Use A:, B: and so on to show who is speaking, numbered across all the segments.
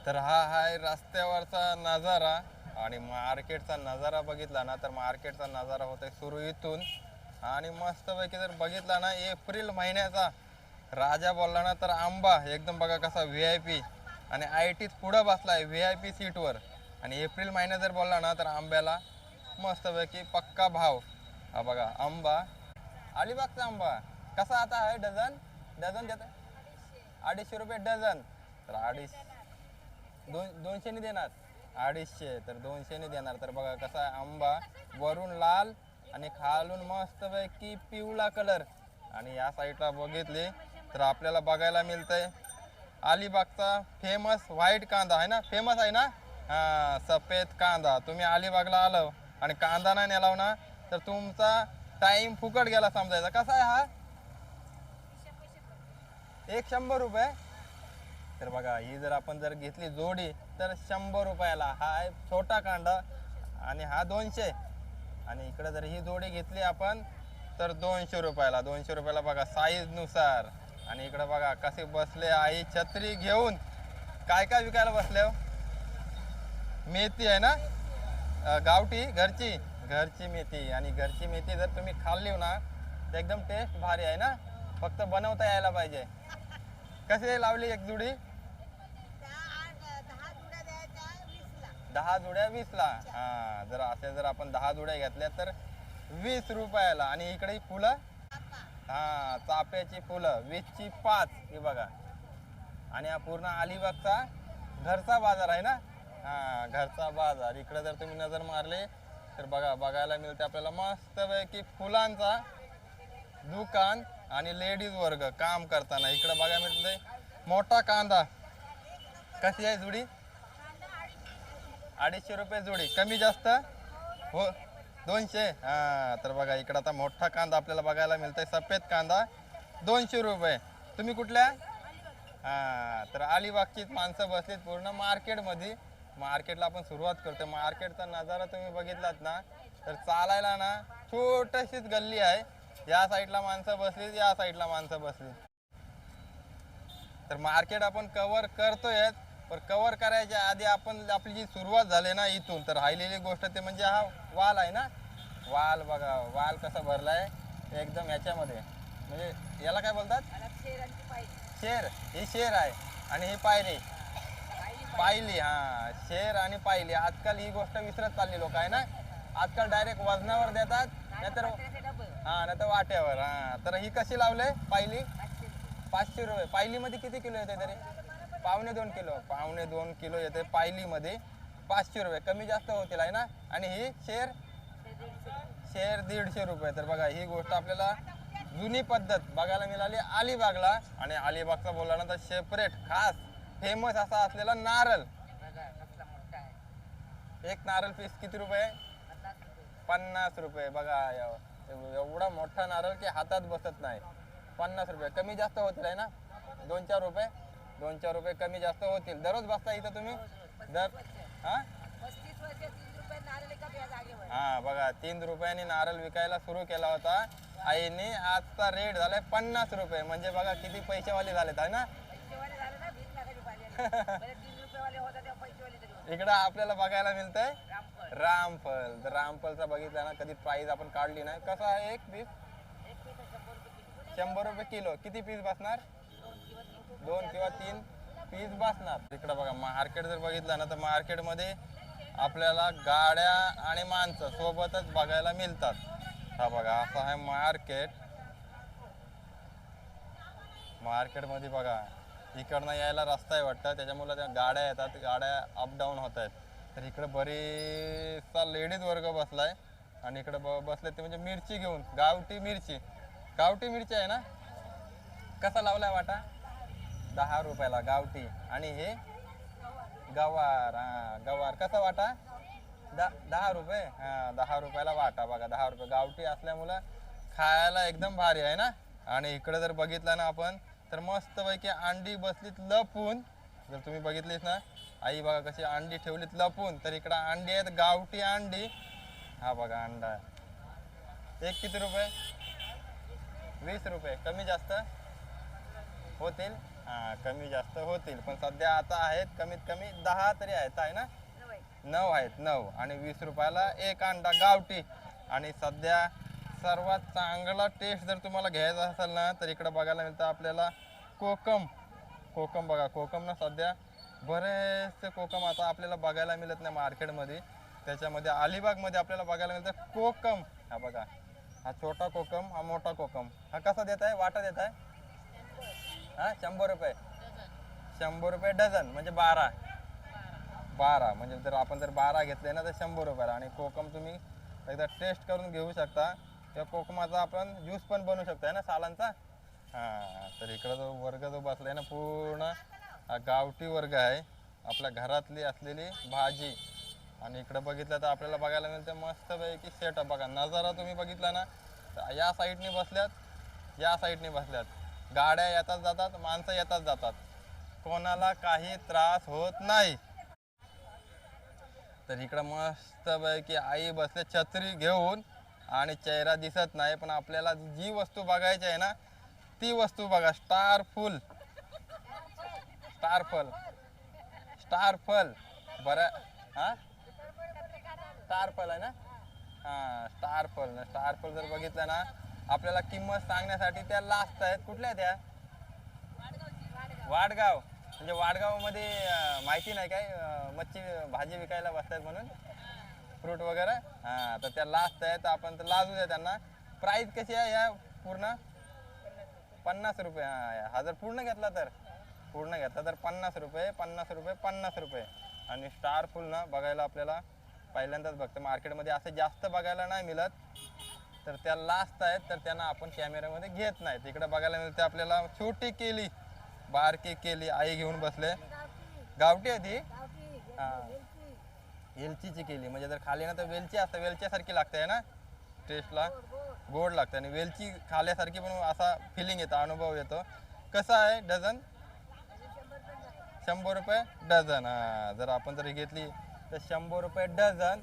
A: तर हा आहे रस्त्यावरचा नजारा आणि मार्केटचा नजारा बघितला ना तर मार्केटचा नजारा होतोय सुरू इथून. आणि मस्तपैकी जर बघितला ना एप्रिल महिन्याचा राजा बोलला ना तर आंबा एकदम बघा कसा VIP आणि ITत पुढं बसलाय VIP सीटवर. आणि एप्रिल महिन्यात जर बोलला ना तर आंब्याला मस्तपैकी पक्का भाव. हा बघा आंबा, अलिबागचा आंबा कसा आता आहे डझन? डझन देत 250 रुपये डझन. तर 200 देणार, 250 तर 200 देणार. तर बघा कसा आहे आंबा, वरून लाल आणि खालून मस्तपैकी पिवळा कलर. आणि या साईडला बघितले तर आपल्याला बघायला मिळतंय अलिबागचा फेमस व्हाईट कांदा आहे ना, फेमस आहे ना, हा सफेद कांदा. तुम्ही अलिबागला आलो आणि कांदा नाही नेलाव ना तर तुमचा टाइम फुकट गेला समजायचा. कसा आहे हा? एक 100 रुपये. तर बघा ही जर आपण जर घेतली जोडी तर 100 रुपयाला. हा आहे छोटा कांदा आणि हा 200. आणि इकडे जर ही जोडी घेतली आपण तर 200 रुपयाला. 200 रुपयाला बघा साईज नुसार. आणि इकडे बघा कसे बसले आई छत्री घेऊन. काय काय विकायला बसले हो? मेथी आहे ना, गावठी घरची घरची मेथी. आणि घरची मेथी जर तुम्ही खाल्ली ना तर एकदम टेस्ट भारी आहे ना, फक्त बनवता यायला पाहिजे. कसे लावली एक जुडी? 10 जुड्या 20ला. हा जर असे जर आपण 10 जुड्या घेतल्या तर 20 रुपयाला. आणि इकडे ही फुलं, हा चाफ्याची फुलं 20ची 5 ही बघा. आणि हा पूर्ण अलिबागचा घरचा बाजार आहे ना, हा घरचा बाजार. इकडे जर तुम्ही नजर मारले तर बघा बघायला मिळते आपल्याला मस्तपैकी फुलांचा दुकान आणि लेडीज वर्ग काम करताना. इकडे बघायला मिळते मोठा कांदा. कशी आहे जुडी? 250 रुपये जोडी. कमी जास्त हो 200. हा तर बघा इकडं आता मोठा कांदा आपल्याला बघायला मिळतोय सफेद कांदा 200 रुपये. तुम्ही कुठल्या? हा तर अलिबागचीच माणसं बसलीत पूर्ण मार्केटमध्ये. मार्केटला आपण सुरुवात करतो. मार्केटचा नजारा तुम्ही बघितलात ना तर चालायला ना छोटीशीच गल्ली आहे. या साईडला माणसं बसलीत, या साईडला माणसं बसलीत. तर मार्केट आपण कव्हर करतोय. पण कव्हर करायच्या आधी आपण आपली जी सुरुवात झाली ना इथून तर राहिलेली गोष्ट ते म्हणजे हा वाल आहे ना. वाल बघा, वाल कसा भरलाय एकदम ह्याच्यामध्ये. म्हणजे याला काय बोलतात? शेर. ही शेर आहे आणि ही पायरी पायली. हा शेर आणि पायली. आजकाल ही गोष्ट विसरत चालली लोक आहे ना. आजकाल डायरेक्ट वजनावर देतात नाहीतर हा नाहीतर वाट्यावर. हा तर ही कशी लावले पायली? 500 रुपये. पायलीमध्ये किती किलो येते तरी? 1.25 किलो. 1.25 किलो येते पायलीमध्ये. 500 रुपये. कमी जास्त होतील आहे ना. आणि ही शेर शेर 150 रुपये. तर बघा ही गोष्ट आपल्याला जुनी पद्धत बघायला मिळाली अलिबागला. आणि अलिबागचा बोलला ना तर सेपरेट खास फेमस असा असलेला नारळ. एक नारळ पीस किती रुपये? 50 रुपये. बघा एवढा मोठा नारळ की हातात बसत नाही. 50 रुपये. कमी जास्त होतील आहे ना. 2-4 रुपये. 2-4 रुपये कमी जास्त होतील. दररोज बसता इथं तुम्ही? दर हा हा बघा 3 रुपयांनी नारळ विकायला सुरू केला होता आईने. आजचा रेट झालाय 50 रुपये. म्हणजे बघा किती पैसेवाले झालेत आहे ना. इकडं आपल्याला बघायला मिळतंय रामफल. तर रामफलचा बघितला ना कधी प्राइस आपण काढली नाही. कसं आहे एक पीस? 100 रुपये किलो. किती पीस बसणार? 2 किंवा 3 पीस बसणार. इकडं बघा मार्केट जर बघितलं ना तर मार्केटमध्ये आपल्याला गाड्या आणि माणसं सोबतच बघायला मिळतात. हा बघा असं आहे मार्केट. मार्केटमध्ये बघा इकडनं यायला रस्ता आहे वाटतं, त्याच्यामुळे त्या गाड्या येतात, गाड्या अपडाऊन होत आहेत. तर इकडे बरीचसा लेडीज वर्ग बसलाय. आणि इकडे बसले ते म्हणजे मिरची घेऊन. गावठी मिरची. गावठी मिरची आहे ना. कसा लावलाय वाटा? 10 रुपयाला गावठी. आणि हे गवार. हा गवार कसा वाटा? 10 रुपये. हा 10 रुपयाला वाटा. बघा 10 रुपये. गावठी असल्यामुळं खायला एकदम भारी आहे ना. आणि इकडे जर बघितलं ना आपण तर मस्तपैकी अंडी बसलीत लपून. जर तुम्ही बघितलीस ना आई बघा कशी अंडी ठेवलीत लपून. तर इकडं अंडी आहेत गावठी अंडी. हा बघा अंडा. एक किती रुपये? 20 रुपये. कमी जास्त होतील. हा कमी जास्त होतील, पण सध्या आता आहेत कमीत कमी 10 तरी आहेत, आहे ना? 9 आहेत, 9. आणि 20 रुपयाला एक अंडा गावठी. आणि सध्या सर्वात चांगला टेस्ट जर तुम्हाला घ्यायचा असेल ना, तर इकडं बघायला मिळतं आपल्याला कोकम. कोकम बघा, कोकम ना सध्या बरेचसे कोकम आता आपल्याला बघायला मिळत नाही मार्केटमध्ये. त्याच्यामध्ये अलिबागमध्ये आपल्याला बघायला मिळतं कोकम. हा बघा, हा छोटा कोकम, हा मोठा कोकम. हा कसा देत आहे, वाटा देत आहे? हा 100 रुपये. 100 रुपये डझन म्हणजे 12. 12 म्हणजे जर आपण जर 12 घेतले ना तर 100 रुपयाला. आणि कोकम तुम्ही एकदा टेस्ट करून घेऊ शकता. त्या कोकमाचा आपण ज्यूस पण बनवू शकतो आहे ना, सालांचा. हां, तर इकडं जो वर्ग जो बसलाय ना, पूर्ण हा गावठी वर्ग आहे, आपल्या घरातली असलेली भाजी. आणि इकडं बघितलं तर आपल्याला बघायला मिळतं मस्तपैकी सेटअप. बघा नजारा तुम्ही बघितला ना, तर या साईडने बसल्यात, या साईडने बसल्यात, गाड्या येतात जातात, माणसं येतात जातात, कोणाला काही त्रास होत नाही. तर इकडं मस्तपैकी आई बसले छत्री घेऊन, आणि चेहरा दिसत नाही, पण आपल्याला जी वस्तू बघायची आहे ना ती वस्तू बघा. स्टार फुल, स्टार फल, स्टार फल बरं. हां, स्टार फल आहे ना. हां, स्टार फल ना. स्टार फल जर बघितलं ना, आपल्याला किंमत सांगण्यासाठी त्या लास्ट आहेत. कुठल्या त्या? वाडगाव. म्हणजे वाडगावमध्ये माहिती नाही काय, मच्छी भाजी विकायला बसतात म्हणून, फ्रूट वगैरे. हां, तर त्या लास्ट आहेत, आपण तर लाजू द्या त्यांना. प्राईस कशी आहे या पूर्ण? 50 रुपये. हां, हा जर पूर्ण घेतला तर, पूर्ण घेतला तर 50 रुपये, 50 रुपये, 50 रुपये. आणि स्टार फुल ना बघायला आपल्याला पहिल्यांदाच बघतो मार्केटमध्ये, असं जास्त बघायला नाही मिळत. तर त्या लास्ट आहेत, तर त्यांना आपण कॅमेऱ्यामध्ये घेत नाही. तिकडे बघायला मिळते आपल्याला छोटी केली, बारकी केली आई घेऊन बसले. गावठी आहे ती. हां, वेलचीची केली, म्हणजे जर खाली ना तर वेलची असतं, वेलच्यासारखी लागते आहे ना टेस्टला, गोड लागते. आणि वेलची खाल्यासारखी पण असा फिलिंग येतो, अनुभव येतो. कसं आहे डझन? 100 रुपये डझन. हां, जर आपण जर घेतली तर 100 रुपये डझन.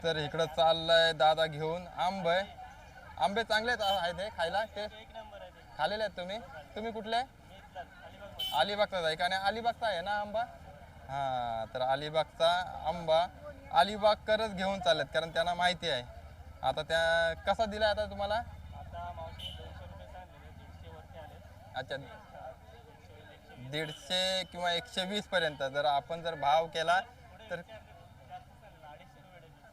A: तर इकडं चाललंय दादा घेऊन आंबे. आंबे चांगले आहेत हे खायला, ते खाल्लेले आहेत तुम्ही? तुम्ही कुठले? अलिबागचा आहे का? आणि अलिबागचा आहे ना आंबा. हां, तर अलिबागचा आंबा अलिबागकरच घेऊन चाललेत, कारण त्यांना माहिती आहे. आता त्या कसा दिला आता तुम्हाला? अच्छा, 150 किंवा 120 पर्यंत जर आपण जर भाव केला तर,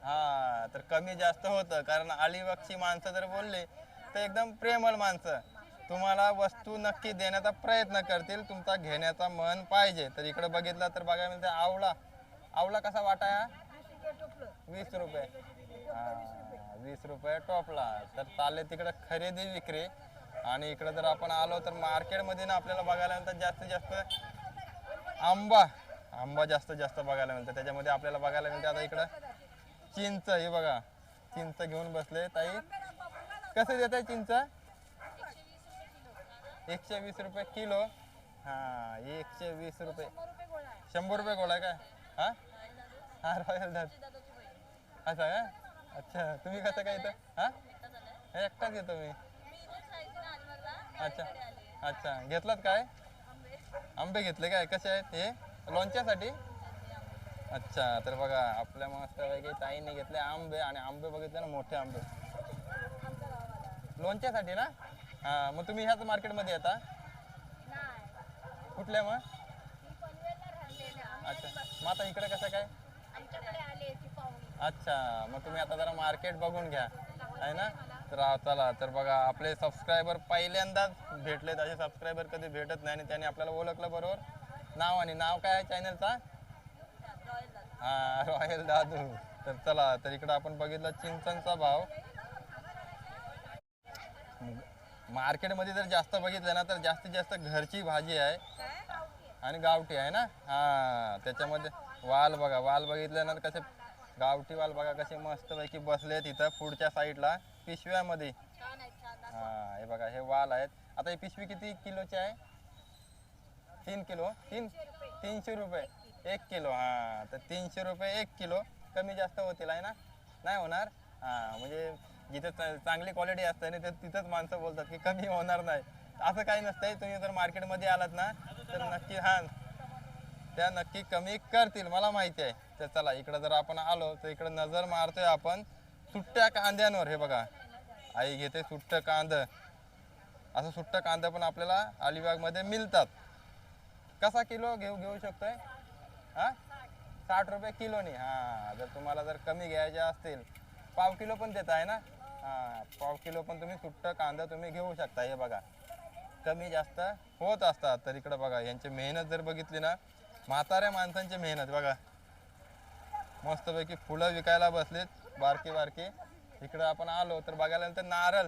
A: हा तर कमी जास्त होतं. कारण अलिबागची माणसं जर बोलले तर एकदम प्रेमळ माणसं, तुम्हाला वस्तू नक्की देण्याचा प्रयत्न करतील, तुमचा घेण्याचा मन पाहिजे. तर इकडे बघितलं तर बघायला मिळते आवळा. आवळा कसा वाटा आहे? 20 रुपये. हां, 20 रुपये टोपला. तर चालले तिकडे खरेदी विक्री. आणि इकडे जर आपण आलो तर मार्केटमध्ये ना आपल्याला बघायला मिळतं जास्तीत जास्त आंबा. आंबा जास्तीत जास्त बघायला मिळतं. त्याच्यामध्ये आपल्याला बघायला मिळते आता इकडं चिंच. हे बघा, चिंच घेऊन बसले ताई. कसं देत आहे चिंच? 120 रुपये किलो. हां, 120 रुपये. 100 रुपये गोळा आहे काय? हां हां, रॉयल दाद. असं आहे. अच्छा, तुम्ही कसं काय इथं? हां, हे एकटाच येतो मी. अच्छा अच्छा, घेतलात काय? आंबे घेतले काय? कसे आहेत हे? लोणच्यासाठी? अच्छा, तर बघा आपल्या मस्तपैकी ताईने घेतले आंबे. आणि आंबे बघितले ना, मोठे आंबे लोणच्यासाठी ना. हां, मग तुम्ही ह्याच मार्केटमध्ये येता? कुठल्या मग? अच्छा, मग आता इकडे कसं काय? अच्छा, मग तुम्ही आता जरा मार्केट बघून घ्या, आहे ना. तर चला, तर बघा आपले सबस्क्रायबर पहिल्यांदाच भेटलेत. असे सबस्क्रायबर कधी भेटत नाही, आणि त्याने आपल्याला ओळखलं बरोबर. नाव, आणि नाव काय आहे चॅनलचा? हां, रॉयल दादू. तर चला, तर इकडं आपण बघितलं चिंचांचा भाव. मार्केटमध्ये जर जास्त बघितलं ना तर जास्तीत जास्त घरची भाजी आहे आणि गावठी आहे ना. हां, त्याच्यामध्ये वाल बघा, वाल बघितलं ना तर कसे गावठी वाल बघा कसे मस्तपैकी बसले तिथं पुढच्या साईडला पिशव्यामध्ये. हां, हे बघा हे वाल आहेत. आता ही पिशवी किती किलोची आहे? 3 किलो. 300 रुपये 1 किलो. हां, तर 300 रुपये 1 किलो. कमी जास्त होतील आहे ना? नाही होणार. हां, म्हणजे जिथं चांगली क्वालिटी असते ना तिथंच माणसं बोलतात की कमी होणार नाही. असं काही नसतंय. तुम्ही जर मार्केटमध्ये आलात ना तर नक्की हा त्या नक्की कमी करतील, मला माहिती आहे. तर चला इकडं जर आपण आलो तर इकडं नजर मारतोय आपण सुट्ट्या कांद्यांवर. हे बघा आई घेते सुट्ट कांद. असं सुट्ट कांदा पण आपल्याला अलिबागमध्ये मिळतात. कसा किलो घेऊ घेऊ शकतोय? हा 60 रुपये किलोनी. हा जर तुम्हाला जर कमी घ्यायचे असतील पाव किलो पण देत आहे ना. हा पाव किलो पण तुम्ही सुट्ट कांदा तुम्ही घेऊ शकता. हे बघा कमी जास्त होत असतात. तर इकडं बघा यांची मेहनत जर बघितली ना, म्हाताऱ्या माणसांची मेहनत बघा. मस्तपैकी फुलं विकायला बसलीत बारकी बारकी. इकडं आपण आलो तर बघायला नंतर नारळ,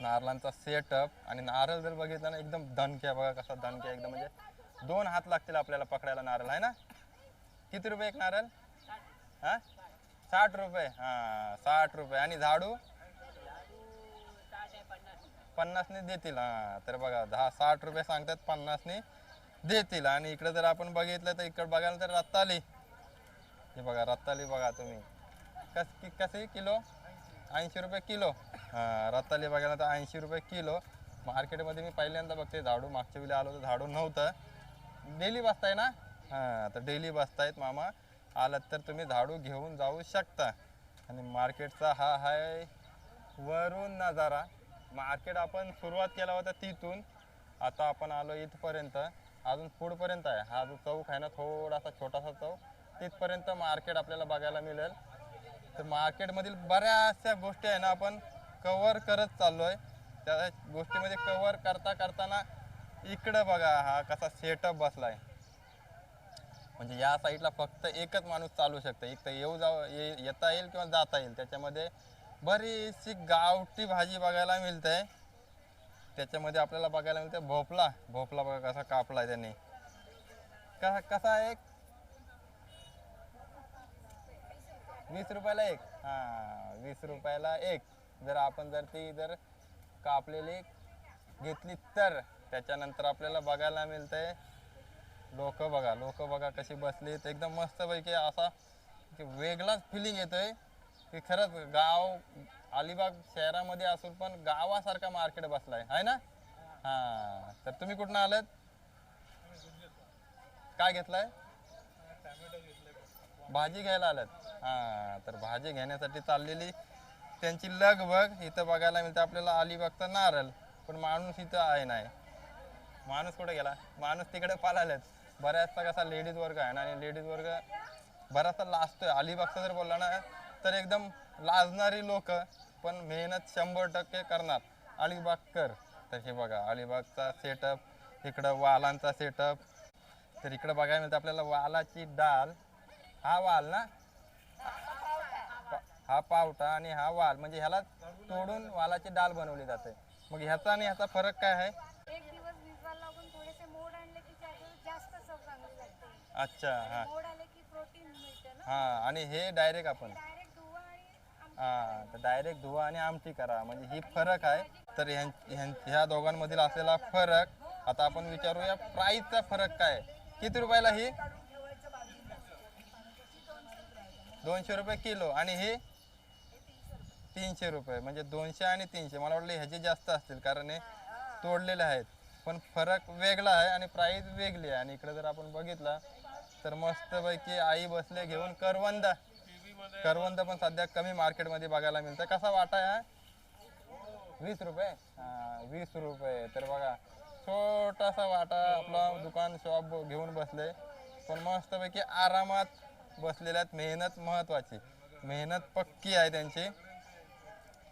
A: नारळांचा सेटअप. आणि नारळ जर बघितला ना एकदम दणक्या बघा कसा दणक्या एकदम, म्हणजे 2 हात लागतील आपल्याला पकडायला नारळ आहे ना. किती रुपये एक नारळ? हा 60 रुपये. हा 60 रुपये. आणि झाडू 50ने देतील. हा तर बघा 60 रुपये सांगतात, 50ने देतील. आणि इकडे जर आपण बघितलं तर इकडे बघायला तर रत्ताली. हे बघा रत्ताली बघा तुम्ही कशी किलो? 80 रुपये किलो. हा रत्ताली बघायला तर 80 रुपये किलो. मार्केटमध्ये मी पहिल्यांदा बघते झाडू. मागच्या वेळी आलो तर झाडू नव्हतं. डेली बसताय ना? हां तर डेली बसतायत मामा. आलात तर तुम्ही झाडू घेऊन जाऊ शकता. आणि मार्केटचा हा आहे वरून नजारा. मार्केट आपण सुरुवात केला होता तिथून, आता आपण आलो इथपर्यंत. अजून पुढपर्यंत आहे हा जो चौक आहे ना, थोडासा छोटासा चौक, तिथपर्यंत मार्केट आपल्याला बघायला मिळेल. तर मार्केटमधील बऱ्याचशा गोष्टी आहे ना आपण कव्हर करत चाललो आहे. त्या गोष्टीमध्ये कव्हर करता करताना इकडं बघा हा कसा सेटअप बसलाय. म्हणजे या साईडला फक्त एकच माणूस चालू शकतं. एक तर येता येईल किंवा जाता येईल. त्याच्यामध्ये बरीचशी गावठी भाजी बघायला मिळते. त्याच्यामध्ये आपल्याला बघायला मिळते भोपळा. भोपळा बघा कसा कापलाय त्यांनी. कसा एक 20 रुपयाला एक. हा 20 रुपयाला एक. जर आपण ती कापलेली घेतली तर त्याच्यानंतर आपल्याला बघायला मिळतंय लोक बघा कशी बसलीत एकदम मस्तपैकी. असा की वेगळाच फिलिंग येतोय की खरंच गाव अलिबाग शहरामध्ये असून पण गावासारखा मार्केट बसलाय आहे ना. हा तर तुम्ही कुठनं आलात? काय घेतलाय? भाजी घ्यायला आलात. हा तर भाजी घेण्यासाठी चाललेली त्यांची लगबग इथं बघायला मिळते आपल्याला. अलिबागचा नारळ. पण माणूस इथं आहे नाही. माणूस कुठे गेला? माणूस तिकडे पळालेत. बऱ्याचसा कसा लेडीज वर्ग आहे ना, आणि लेडीज वर्ग बराचसा लाजतोय. अलिबागचा जर बोलला ना तर एकदम लाजणारी लोक, पण मेहनत 100% करणार अलिबागकर. तर हे बघा अलिबागचा सेटअप. इकडं वालांचा सेटअप. तर इकडं बघायला मिळतं आपल्याला वालाची डाळ. हा वाल ना, हा पावटा आणि हा वाल, म्हणजे ह्याला तोडून वालाची डाळ बनवली जाते. मग ह्याचा आणि ह्याचा फरक काय आहे?
B: एक दिवस भिजवायला लागून थोडेसे मोड आणले की त्याच्यावर जास्त चव चांगली लागते.
A: अच्छा हा
B: मोड आले की प्रोटीन मिळते ना.
A: हा. आणि हे डायरेक्ट आपण
B: डायरेक्ट धुवा आणि आमटी
A: हा तर डायरेक्ट धुवा आणि आमटी करा, म्हणजे ही फरक आहे. तर ह्या दोघांमधील असलेला फरक आता आपण विचारूया. प्राईसचा फरक काय? किती रुपयाला ही? 200 रुपये किलो. आणि हे 300 रुपये. म्हणजे 200 आणि 300. मला वाटलं ह्याचे जास्त असतील कारण हे तोडलेले आहेत. पण फरक वेगळा आहे आणि प्राईस वेगळी आहे. आणि इकडे जर आपण बघितलं तर मस्तपैकी आई बसले घेऊन करवंद. करवंद पण सध्या कमी मार्केटमध्ये बघायला मिळतं. कसा वाटा आहे? 20 रुपये. हा 20 रुपये. तर बघा छोटासा वाटा आपला दुकान शॉप घेऊन बसले, पण मस्तपैकी आरामात बसलेल्या आहेत. मेहनत महत्वाची, मेहनत पक्की आहे त्यांची.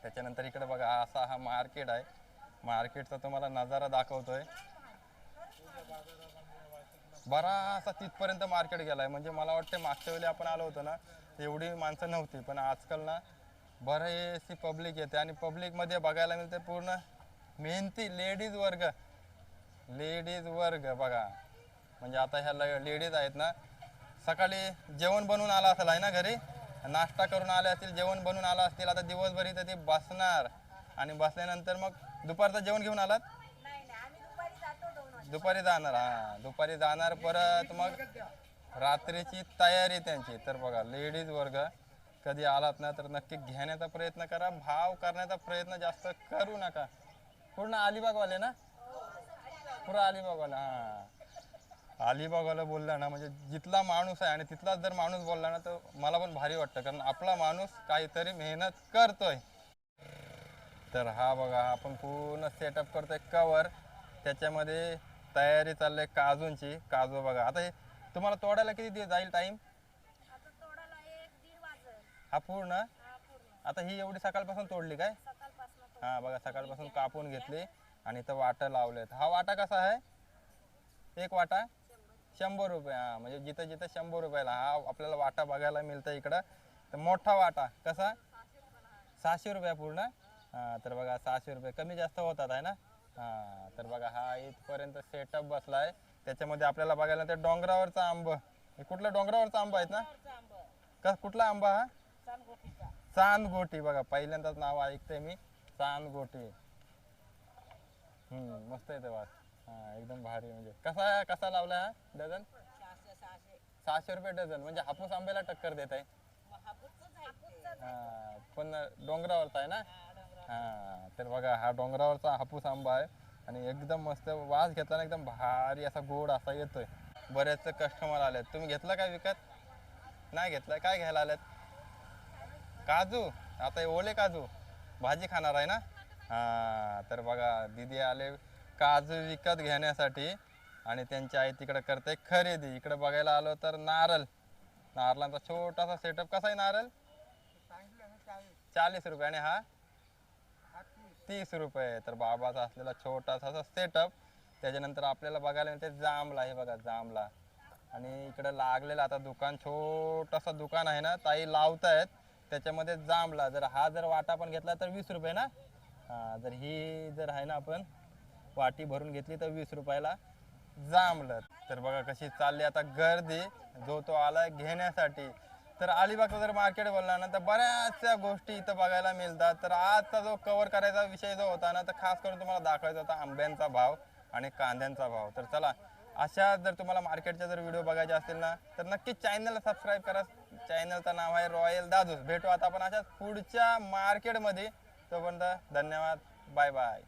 A: त्याच्यानंतर इकडे बघा असा हा मार्केट आहे. मार्केटचा तुम्हाला नजारा दाखवतोय. बराचसा तिथपर्यंत मार्केट गेलाय. म्हणजे मला वाटतं मागच्या वेळी आपण आलो होतो ना एवढी माणसं नव्हती, पण आजकाल ना बरीचशी पब्लिक येते. आणि पब्लिकमध्ये बघायला मिळते पूर्ण मेहनती लेडीज वर्ग. लेडीज वर्ग बघा, म्हणजे आता ह्या लेडीज आहेत ना, सकाळी जेवण बनवून आला असेल आहे ना, घरी नाश्ता करून आले असतील, जेवण बनवून आला असतील. आता दिवसभर इथं ते बसणार आणि बसल्यानंतर मग दुपारचं जेवण घेऊन आलात?
B: नाही नाही, आम्ही दुपारी जातो 2 वाजता.
A: दुपारी जाणार. हा दुपारी जाणार, परत मग रात्रीची तयारी त्यांची. तर बघा लेडीज वर्ग कधी आलात ना तर नक्की घेण्याचा प्रयत्न करा. भाव करण्याचा प्रयत्न जास्त करू नका. पूर्ण अलिबागवाले ना, पुरा अलिबागवाला. हा, अलिबागवाला बोलला ना म्हणजे जिथला माणूस आहे आणि तिथलाच जर माणूस बोलला ना तर मला पण भारी वाटतं, कारण आपला माणूस काहीतरी मेहनत करतोय. तर हा बघा, आपण पूर्ण सेटअप करतोय कवर, त्याच्यामध्ये तयारी चालली आहे काजूंची. काजू बघा, आता हे तुम्हाला तोडायला किती जाईल टाइम?
B: आता तोडायला 1-1.5 वाजल.
A: हा पूर्ण.
B: हा पूर्ण
A: आता ही एवढी सकाळपासून तोडली काय?
B: सकाळपासून
A: हा बघा, सकाळपासून कापून घेतली आणि इथं वाटा लावलेत. हा वाटा कसा आहे? एक वाटा 100 रुपये. हा, म्हणजे जिथं जिथं 100 रुपयाला हा आपल्याला वाटा बघायला मिळतं इकडं. तर मोठा वाटा कसा? 600 रुपया पूर्ण. हा, तर बघा 600 रुपये कमी जास्त होतात आहे ना. हा, तर बघा हा इथपर्यंत सेटअप बसलाय. त्याच्यामध्ये आपल्याला बघायला ते डोंगरावरचा आंब. हे कुठला डोंगरावरचा आंबा आहेत ना? कुठला आंबा हा? चांदगोटी. बघा, पहिल्यांदाच नाव ऐकतंय मी, चांदगोटी. मस्त आहे ते वास. हा, एकदम भारी. म्हणजे कसा लावला हा डझन? 600 रुपये डझन. म्हणजे हापूस आंब्याला टक्कर देत आहे. हा, पण डोंगरावरचा आहे ना. हा, तर बघा हा डोंगरावरचा हापूस आंबा आहे आणि एकदम मस्त वास घेताना एकदम भारी असा गोड असा येतोय. बरेचसे कस्टमर आलेत. तुम्ही घेतला काय विकत? नाही घेतलाय. काय घ्यायला आलेत? काजू. आता हे ओले काजू भाजी खाणार आहे ना. हा, तर बघा दीदी आले काजू विकत घेण्यासाठी आणि त्यांची आई तिकडे करते खरेदी. इकडे बघायला आलो तर नारळांचा छोटासा सेटअप. कसा आहे नारळ? 40 रुपये आणि हा 30 रुपये. तर बाबाचा असलेला छोटासा सेटअप. त्याच्यानंतर आपल्याला बघायला मिळते जांभळा. हे बघा जांभळा. आणि इकडे लागलेलं आता दुकान, छोटासा दुकान आहे ना, ताई लावतायत त्याच्यामध्ये जांभळा. जर वाटा पण घेतला तर 20 रुपये ना. हा, जर ही जर आहे ना आपण वाटी भरून घेतली तर 20 रुपयाला जांभळं. तर बघा कशी चालली आता गर्दी, जो तो आलाय घेण्यासाठी. तर अलिबागचा जर मार्केट बोलला ना तर बऱ्याचशा गोष्टी इथं बघायला मिळतात. तर आजचा जो कव्हर करायचा विषय जो होता ना, तर खास करून तुम्हाला दाखवायचा होता आंब्यांचा भाव आणि कांद्यांचा भाव. तर चला, अशा जर तुम्हाला मार्केटच्या जर व्हिडिओ बघायचे असतील ना तर नक्कीच चॅनलला सबस्क्राईब करा. चॅनलचं नाव आहे रॉयल दादूस. भेटू आता आपण अशाच पुढच्या मार्केटमध्ये. तोपर्यंत धन्यवाद. Bye bye.